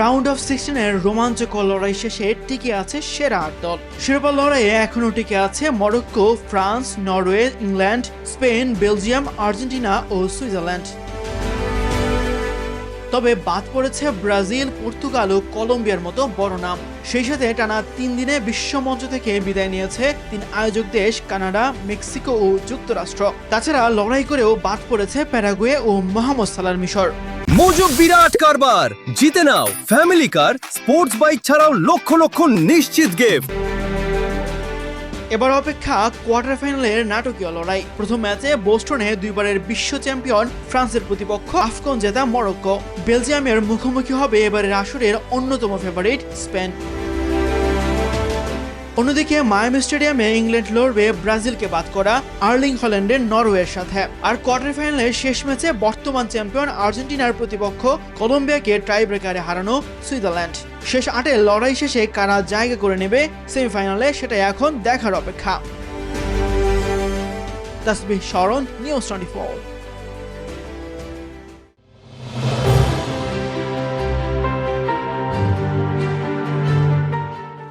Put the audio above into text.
Round of 16-এর রোমাঞ্চকর লড়াই শেষে টিকে আছে সেরা ৮ দল। শিরোপা লড়াইয়ে এখনও টিকে আছে Morocco, France, Norway, England, Spain, Belgium, Argentina ও সুইজারল্যান্ড। তবে বাদ পড়েছে ব্রাজিল, পর্তুগাল ও কলম্বিয়ার মতো বড় নাম। সেই সাথে টানা 3 দিনে বিশ্বমঞ্চ থেকে বিদায় নিয়েছে 3 আয়োজক দেশ কানাডা, মেক্সিকো ও যুক্তরাষ্ট্র। তাছাড়া লড়াই করেও বাদ পড়েছে প্যারাগুয়ে ও মোহাম্মদ সালাহর মিশর। মোজো বিরাট কারবার, জিতে নাও ফ্যামিলি কার, স্পোর্টস বাইক ছাড়াও লক্ষ লক্ষ নিশ্চিত গিফট। এবার অপেক্ষা কোয়ার্টার ফাইনালের নাটকীয় লড়াই। প্রথম ম্যাচে বোস্টনে 2বারের বিশ্ব চ্যাম্পিয়ন ফ্রান্সের প্রতিপক্ষ আফকন জেতা মরক্কো। বেলজিয়ামের মুখোমুখি হবে এবারের আসরের অন্যতম ফেভারিট স্পেন। অন্যদিকে মায়ামি স্টেডিয়ামে ইংল্যান্ড লড়বে ব্রাজিলকে বাদ করা আর্লিং হল্যান্ডের নরওয়ের সাথে। আর কোয়ার্টার ফাইনালের শেষ ম্যাচে বর্তমান চ্যাম্পিয়ন আর্জেন্টিনার প্রতিপক্ষ কলম্বিয়াকে টাই ব্রেকারে হারানো সুইজারল্যান্ড। শেষ 8-এ লড়াই শেষে কারা জায়গা করে নেবে সেমিফাইনালে, সেটাই এখন দেখার অপেক্ষা। তাসবিহ শরণ, নিউজ 24।